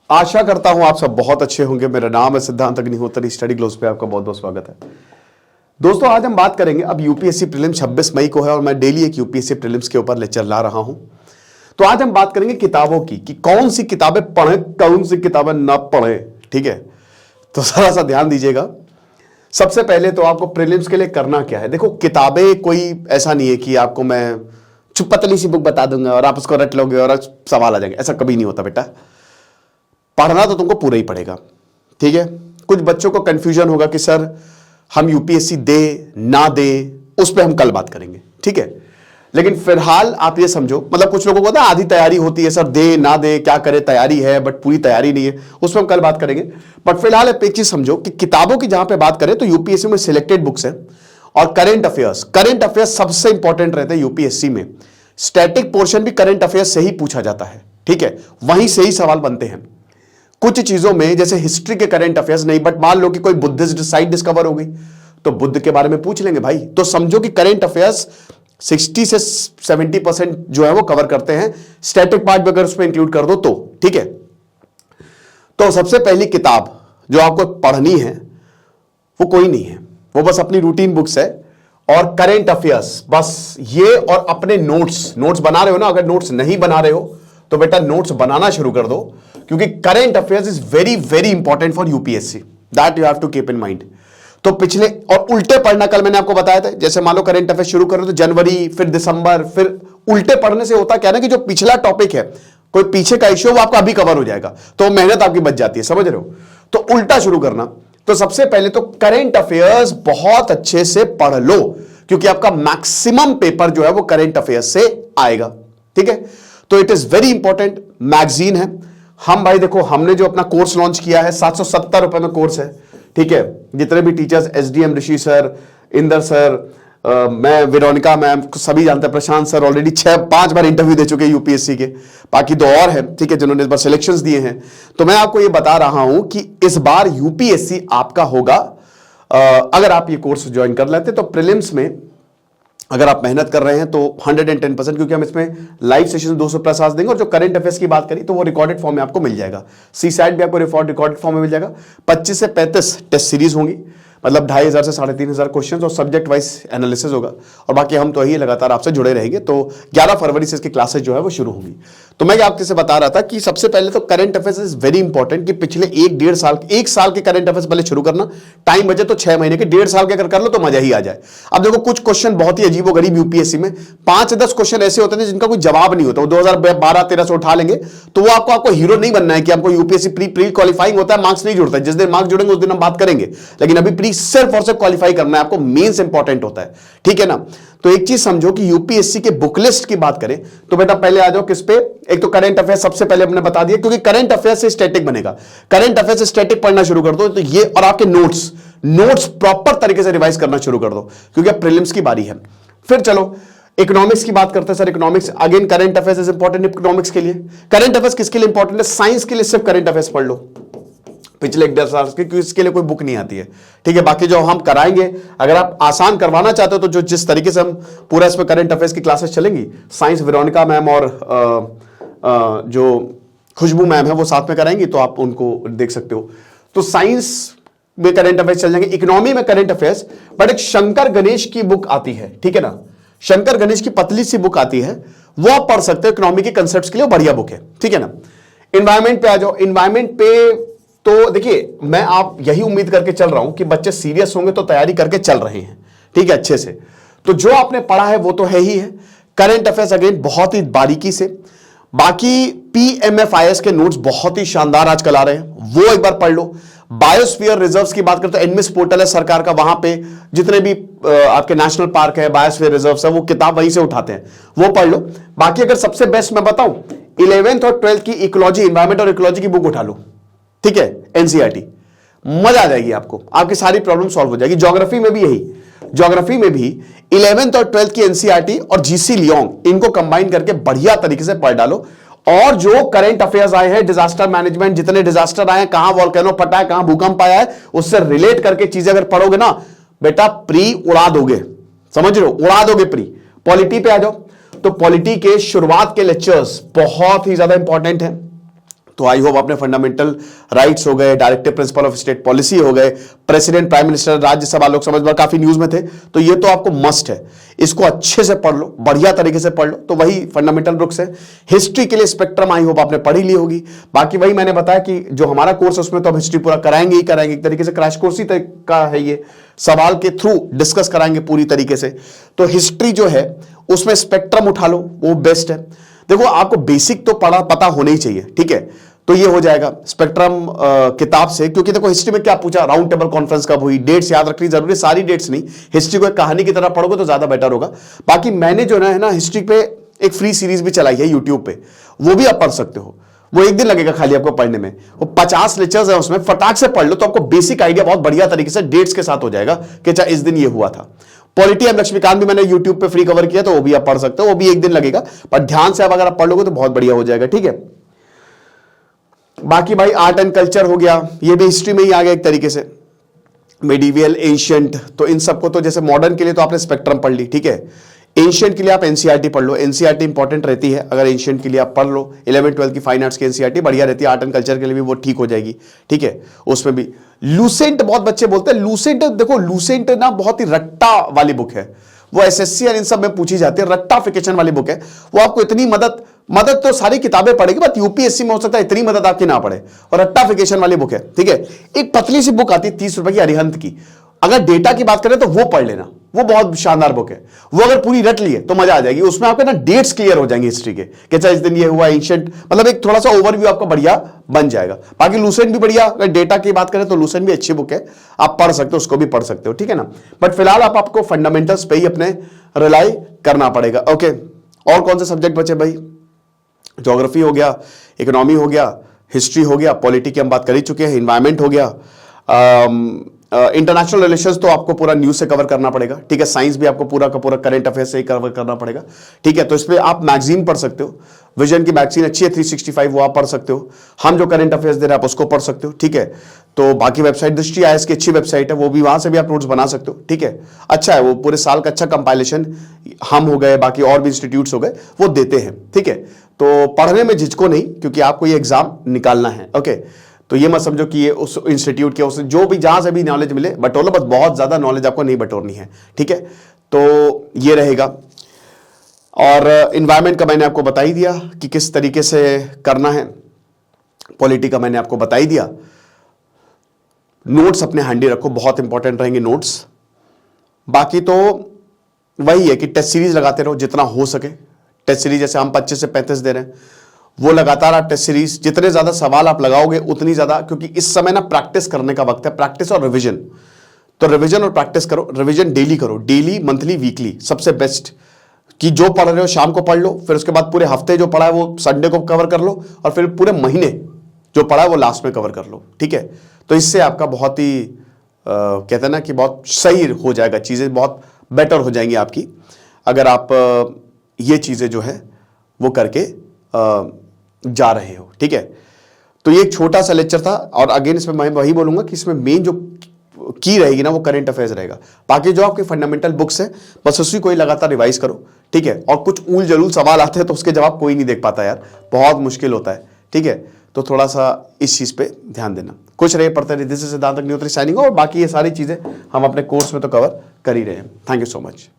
आशा करता हूं आप सब बहुत अच्छे होंगे। मेरा नाम है सिद्धांत अग्निहोत्री। स्टडी ग्लोस पे आपका बहुत बहुत स्वागत है। दोस्तों आज हम बात करेंगे, अब यूपीएससी प्रीलिम्स 26 मई को है और मैं डेली एक यूपीएससी प्रीलिम्स के ऊपर लेक्चर ला रहा हूं। तो आज हम बात करेंगे किताबों की, कि कौन सी किताबें पढ़ें, कौन सी किताबें ना पढ़ें। ठीक है, तो जरा सा ध्यान दीजिएगा। सबसे पहले तो आपको प्रीलिम्स के लिए करना क्या है। देखो, किताबें कोई ऐसा नहीं है कि आपको मैं चुप पतली सी बुक बता दूंगा और आप उसको रट लोगे और सवाल आ जाएंगे। ऐसा कभी नहीं होता बेटा। पढ़ना तो तुमको पूरा ही पड़ेगा। ठीक है, कुछ बच्चों को कंफ्यूजन होगा कि सर हम यूपीएससी दे ना दे, उस पर हम कल बात करेंगे। ठीक है, लेकिन फिलहाल आप ये समझो, मतलब कुछ लोगों को ना आधी तैयारी होती है, सर दे ना दे क्या करे, तैयारी है बट पूरी तैयारी नहीं है, उस पर हम कल बात करेंगे। बट फिलहाल आप एक चीज समझो कि किताबों की जहां पे बात करें तो यूपीएससी में सिलेक्टेड बुक्स है और करंट अफेयर्स सबसे इंपॉर्टेंट रहते हैं यूपीएससी में। स्टैटिक पोर्शन भी करंट अफेयर्स से ही पूछा जाता है। ठीक है, वहीं से ही सवाल बनते हैं। कुछ चीजों में जैसे हिस्ट्री के करंट अफेयर्स नहीं, बट मान लो कि कोई बुद्धिस्ट साइट डिस्कवर हो गई तो बुद्ध के बारे में पूछ लेंगे भाई। तो समझो कि करंट अफेयर्स 60 से 70% जो है वो कवर करते हैं। स्टैटिक पार्ट भी अगर उसमें इंक्लूड कर दो तो। ठीक है, तो सबसे पहली किताब जो आपको पढ़नी है वो कोई नहीं है, वो बस अपनी रूटीन बुक्स है और करंट अफेयर्स बस ये। और अपने नोट्स बना रहे हो ना, अगर नोट्स नहीं बना रहे हो तो बेटा नोट्स बनाना शुरू कर दो, क्योंकि current affairs is very very important for UPSC, that you have to keep in mind. तो पिछले और उल्टे पढ़ना, कल मैंने आपको बताया था, जैसे मान लो करंट अफेयर्स शुरू करो तो जनवरी फिर दिसंबर, फिर उल्टे पढ़ने से होता क्या ना कि जो पिछला टॉपिक है, कोई पीछे का इश्यू, वो आपका अभी कवर हो जाएगा, तो मेहनत आपकी बच जाती है। समझ रहे हो? तो उल्टा शुरू करना। तो सबसे पहले तो करंट अफेयर्स बहुत अच्छे से पढ़ लो, क्योंकि आपका मैक्सिमम पेपर जो है वो करंट अफेयर्स से आएगा। ठीक है, तो it is very important. Magazine है हम भाई, देखो हमने जो अपना कोर्स लॉन्च किया है 770 रुपए में कोर्स है। ठीक है, जितने भी टीचर्स, एसडीएम ऋषि सर, इंदर सर, मैं, वेरोनिका मैम, सभी जानते हैं। प्रशांत सर ऑलरेडी 5 बार इंटरव्यू दे चुके हैं यूपीएससी के, बाकी 2 और हैं। ठीक है, जिन्होंने इस बार सिलेक्शंस दिए हैं। तो मैं आपको ये बता रहा हूं कि इस बार यूपीएससी आपका होगा, अगर आप ये कोर्स ज्वाइन कर लेते तो प्रीलिम्स में अगर आप मेहनत कर रहे हैं तो 110%, क्योंकि हम इसमें लाइव सेशन 200+ आवर्स देंगे। और जो करंट अफेयर्स की बात करी तो वो रिकॉर्डेड फॉर्म में आपको मिल जाएगा। सीसैट भी आपको रिकॉर्डेड फॉर्म में मिल जाएगा। 25 से 35 टेस्ट सीरीज होंगी, मतलब 2500 से 3500 क्वेश्चन और सब्जेक्ट वाइज एनालिसिस होगा। और बाकी हम तो यही लगातार आपसे जुड़े रहेंगे। तो 11 फरवरी से इसकी क्लासेस जो है वो शुरू होंगी। तो मैं आपके से बता रहा था कि सबसे पहले तो current affairs is very important, कि पिछले 1 साल के करंट अफेयर्स पहले शुरू करना। टाइम बचे तो 6 महीने के, 1.5 साल के अगर कर लो तो मजा ही आ जाए। अब देखो, कुछ क्वेश्चन बहुत ही अजीबो गरीब यूपीएससी में 5-10 क्वेश्चन ऐसे होते हैं जिनका कोई जवाब नहीं होता। वो 2012-13 से उठा लेंगे, तो वो आपको हीरो नहीं बनना है कि आपको यूपीएससी प्री क्वालिफाइंग होता है, मार्क्स नहीं जुड़ता है। जिस दिन मार्क्स जुड़ेंगे उस दिन हम बात करेंगे, लेकिन अभी प्री सिर्फ और सिर्फ क्वालिफाई करना है आपको, मेंस इंपॉर्टेंट होता है। ठीक है ना? तो एक चीज समझो कि यूपीएससी के बुक लिस्ट की बात करें तो बेटा पहले आ जाओ किस पे। एक तो करंट अफेयर्स सबसे पहले हमने बता दिया, क्योंकि करंट अफेयर्स से स्टैटिक बनेगा। करंट अफेयर्स से स्टैटिक पढ़ना शुरू कर दो तो ये, और आपके नोट्स प्रॉपर तरीके से रिवाइज करना शुरू कर दो, क्योंकि अब प्रीलिम्स की बारी है। फिर चलो इकोनॉमिक्स की बात करते हैं। Sir economics, again current affairs is important economics के लिए। करंट अफेयर्स किसके लिए इंपॉर्टेंट है? साइंस के लिए सिर्फ करंट अफेयर्स पढ़ लो पिछले 1.5 साल के, क्योंकि इसके लिए कोई बुक नहीं आती है। ठीक है, बाकी जो हम कराएंगे, अगर आप आसान करवाना चाहते हो तो जो जिस तरीके से हम पूरा इसमें करंट अफेयर्स की क्लासेस चलेंगी, साइंस वेरोनिका मैम और जो खुशबू मैम है वो साथ में कराएंगी, तो आप उनको देख सकते हो। तो साइंस में करंट अफेयर्स चल जाएंगे, इकोनॉमी में करंट अफेयर्स। बट एक शंकर गणेश की बुक आती है, ठीक है ना, शंकर गणेश की पतली सी बुक आती है, वो आप पढ़ सकते हो इकोनॉमी के कंसेप्ट्स के लिए, बढ़िया बुक है। ठीक है ना? इन्वायरमेंट पे आ जाओ। इन्वायरमेंट पे तो देखिए, मैं आप यही उम्मीद करके चल रहा हूं कि बच्चे सीरियस होंगे तो तैयारी करके चल रहे हैं। ठीक है, अच्छे से। तो जो आपने पढ़ा है वो तो है ही है। करंट अफेयर्स अगेन बहुत ही बारीकी से। बाकी पीएमएफआईएस के नोट्स बहुत ही शानदार आजकल आ रहे हैं, वो एक बार पढ़ लो। बायोस्फीयर रिजर्व्स की बात करते हैं, एनमिस पोर्टल है सरकार का, वहां पे जितने भी आपके नेशनल पार्क है, बायोस्फीयर रिजर्व्स है, वो किताब वहीं से उठाते हैं, वो पढ़ लो। बाकी अगर सबसे बेस्ट मैं बताऊं, 11th और 12th की इकोलॉजी, इन्वायरमेंट और इकोलॉजी की बुक उठा लो। ठीक है, एनसीईआरटी, मजा आ जाएगी आपको, आपकी सारी प्रॉब्लम सॉल्व हो जाएगी। ज्योग्राफी में भी यही, ज्योग्राफी में भी 11th और 12th की एनसीईआरटी और जीसी लियोंग, इनको कंबाइन करके बढ़िया तरीके से पढ़ डालो। और जो करंट अफेयर्स आए हैं, डिजास्टर मैनेजमेंट, जितने डिजास्टर आए हैं, कहां वॉल्केनो फटा है, कहां भूकंप आया है, उससे रिलेट करके चीजें अगर पढ़ोगे ना बेटा, प्री उड़ा दोगे। समझ रहे हो? उड़ा दोगे प्री। पॉलिटी पे आ जाओ, तो पॉलिटी के शुरुआत के लेक्चर्स बहुत ही ज्यादा इंपॉर्टेंट है। तो आई होप आपने फंडामेंटल राइट्स हो गए, directive principle of state policy हो गए, president, prime minister, Rajya Sabha, Lok Sabha काफी न्यूज में थे, तो ये तो आपको मस्ट है। इसको अच्छे से पढ़ लो, बढ़िया तरीके से पढ़ लो, तो वही फंडामेंटल बुक्स है। हिस्ट्री के लिए स्पेक्ट्रम आई होप आपने पढ़ी ली होगी। बाकी वही मैंने बताया कि जो हमारा कोर्स है उसमें तो हम हिस्ट्री पूरा कराएंगे ही कराएंगे, एक तरीके से क्रैश कोर्स ही का है ये, सवाल के थ्रू डिस्कस कराएंगे पूरी तरीके से। तो हिस्ट्री जो है उसमें स्पेक्ट्रम उठा लो, वो बेस्ट है। देखो आपको बेसिक तो पता होना ही चाहिए, ठीक है, तो ये हो जाएगा स्पेक्ट्रम किताब से। क्योंकि देखो हिस्ट्री में क्या पूछा, राउंड टेबल कॉन्फ्रेंस कब हुई, डेट्स याद रखनी जरूरी, सारी डेट्स नहीं, हिस्ट्री को एक कहानी की तरह पढ़ोगे तो ज्यादा बेटर होगा। बाकी मैंने जो है ना हिस्ट्री पे एक फ्री सीरीज भी चलाई है यूट्यूब पे, वो भी आप पढ़ सकते हो। वो एक दिन लगेगा खाली आपको पढ़ने में, वो 50 लेक्चर्स है उसमें, फटाक से पढ़ लो तो आपको बेसिक आइडिया बहुत बढ़िया तरीके से डेट्स के साथ हो जाएगा कि अच्छा इस दिन ये हुआ था। पॉलिटी एम लक्ष्मीकांत भी मैंने यूट्यूब पे फ्री कवर किया, तो वो भी आप पढ़ सकते हो, वो भी एक दिन लगेगा, पर ध्यान से आप अगर आप पढ़ लोगे तो बहुत बढ़िया हो जाएगा, ठीक है। बाकी भाई आर्ट एंड कल्चर हो गया, ये भी हिस्ट्री में ही आ गया एक तरीके से, मेडिवियल, एंशियंट, तो इन सबको तो जैसे मॉडर्न के लिए तो आपने स्पेक्ट्रम पढ़ ली, ठीक है। एंशियंट के लिए आप एनसीईआरटी पढ़ लो, एनसीईआरटी इंपॉर्टेंट रहती है, अगर एंशियंट के लिए आप पढ़ लो 11 12 की फाइन आर्ट्स की एनसीईआरटी बढ़िया रहती है, आर्ट एंड कल्चर के लिए भी वो ठीक हो जाएगी, ठीक है। उसमें भी लूसेंट, बहुत बच्चे बोलते हैं लूसेंट, देखो लूसेंट ना बहुत ही रट्टा वाली बुक है, वो एसएससी और इन सब में पूछी जाती है, रट्टाफिकेशन वाली बुक है। वो आपको इतनी मदद तो सारी किताबें पढ़ेगी, बट यूपीएससी में हो सकता है इतनी मदद आपकी ना पड़े, और रट्टाफिकेशन वाली बुक है, ठीक है। एक पतली सी बुक आती है 30 रुपए की, अरिहंत की, अगर डेटा की बात करें तो वो पढ़ लेना, वो बहुत शानदार बुक है। वो अगर पूरी रट लिए तो मजा आ जाएगी, उसमें आपके ना डेट्स क्लियर हो जाएंगे हिस्ट्री के, कि अच्छा इस दिन ये हुआ, एंशिएंट, मतलब एक थोड़ा सा ओवरव्यू आपका बढ़िया बन जाएगा। बाकी लूसेंट भी बढ़िया, अगर डेटा की बात करें तो लूसेंट भी अच्छी बुक है, आप पढ़ सकते हो, उसको भी पढ़ सकते हो, ठीक है ना। बट फिलहाल आपको फंडामेंटल्स पे ही अपने रिलाई करना पड़ेगा, ओके। और कौन से सब्जेक्ट बचे भाई, ज्योग्राफी हो गया, इकोनॉमी हो गया, हिस्ट्री हो गया, पॉलिटी की हम बात कर ही चुके हैं, इन्वायरमेंट हो गया, इंटरनेशनल रिलेशंस तो आपको पूरा न्यूज से कवर करना पड़ेगा, ठीक है। साइंस भी आपको पूरा का पूरा करंट अफेयर्स से ही कवर करना पड़ेगा, ठीक है। तो इस पे आप मैगजीन पढ़ सकते हो, विजन की मैगजीन अच्छी है 365, वो आप पढ़ सकते हो। हम जो करंट अफेयर्स दे रहे हैं आप उसको पढ़ सकते हो, ठीक है। तो बाकी वेबसाइट दृष्टि आईएएस की अच्छी वेबसाइट है, वो भी, वहां से भी आप नोट्स बना सकते हो, ठीक है। अच्छा है, वो पूरे साल का अच्छा कंपाइलेशन हम हो गए, बाकी और भी इंस्टीट्यूट्स हो गए, वो देते हैं, ठीक है। तो पढ़ने में झिझको नहीं, क्योंकि आपको ये एग्जाम निकालना है, ओके। तो ये मत समझो कि ये उस इंस्टीट्यूट के, उस जो भी जहां से भी नॉलेज मिले बटोरो, बस बहुत ज्यादा नॉलेज आपको नहीं बटोरनी है, ठीक है। तो ये रहेगा। और इन्वायरमेंट का मैंने आपको बता ही दिया कि किस तरीके से करना है, पॉलिटी का मैंने आपको बता ही दिया। नोट्स अपने हैंडी रखो, बहुत इंपॉर्टेंट रहेंगे नोट्स। बाकी तो वही है कि टेस्ट सीरीज लगाते रहो जितना हो सके। टेस्ट सीरीज जैसे हम 25 से 35 दे रहे हैं, वो लगातार आप टेस्ट सीरीज, जितने ज्यादा सवाल आप लगाओगे उतनी ज्यादा, क्योंकि इस समय ना प्रैक्टिस करने का वक्त है, प्रैक्टिस और रिवीजन। तो रिवीजन और प्रैक्टिस करो, रिवीजन डेली करो, डेली, मंथली, वीकली, सबसे बेस्ट कि जो पढ़ रहे हो शाम को पढ़ लो, फिर उसके बाद पूरे हफ्ते जो पढ़ा है वो संडे को कवर कर लो, और फिर पूरे महीने जो पढ़ा है वो लास्ट में कवर कर लो, ठीक है। तो इससे आपका बहुत ही कहते हैं ना कि बहुत सही हो जाएगा, चीजें बहुत बेटर हो जाएंगी आपकी, अगर आप ये चीजें जो है वो करके जा रहे हो, ठीक है। तो ये एक छोटा सा लेक्चर था, और अगेन इसमें मैं वही बोलूंगा कि इसमें मेन जो की रहेगी ना वो करंट अफेयर्स रहेगा। बाकी जो आपके फंडामेंटल बुक्स है बस उसी को ही लगातार रिवाइज करो, ठीक है। और कुछ ऊल जरूल सवाल आते हैं तो उसके जवाब कोई नहीं देख पाता यार, बहुत मुश्किल होता है, ठीक है। तो थोड़ा सा इस चीज पे ध्यान देना। कुछ रहे पढ़ते रहे, दिस इज सिद्धांत अग्निहोत्री साइनिंग ऑफ, और बाकी ये सारी चीजें हम अपने कोर्स में तो कवर कर ही रहे हैं। Thank you so much.